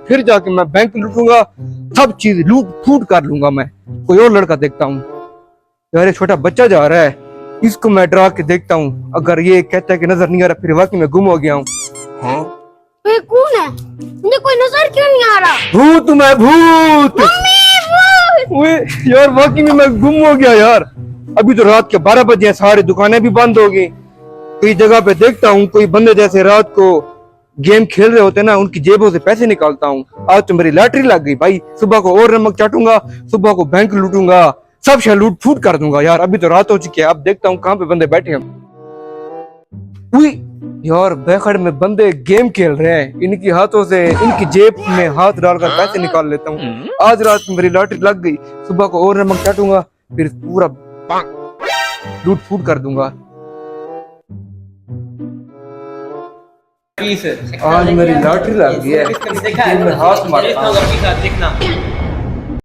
फिर जाके मैं बैंक लूटूंगा, सब चीज लूट फूट कर लूंगा मैं। कोई और लड़का देखता हूँ यार, ये छोटा बच्चा जा रहा है, इसको मैं डरा के देखता हूँ। अगर ये कहता है कि नजर नहीं आ रहा, फिर वाकई में गुम हो गया हूँ। ये कौन है? मुझे कोई नजर क्यों नहीं आ रहा? भूत, मैं भूत। मम्मी भूत! ओए यार, वाकई में मैं गुम हो गया यार। अभी तो रात के 12 बजे हैं, सारी दुकानें भी बंद हो गई। कई जगह पे देखता हूँ कोई बंदे जैसे रात को गेम खेल रहे होते ना, उनकी जेबों से पैसे निकालता हूँ। आज तो मेरी लॉटरी लग गई भाई। सुबह को और नमक चाटूंगा, सुबह को बैंक लूटूंगा, सब शे लूट फूट कर दूंगा यार। अभी तो रात हो चुकी है, अब देखता हूँ कहाँ पे बंदे बैठे हैं। उई यार, बेखड़ में बंदे गेम खेल रहे हैं, इनकी हाथों से इनकी जेब में हाथ डालकर पैसे निकाल लेता हूँ। आज रात में मेरी लॉटरी लग गई, सुबह को और नमक चाटूंगा, फिर पूरा लूट फूट कर दूंगा। आज मेरी लॉटरी लग गई है, मैं हाथ मारता हूँ।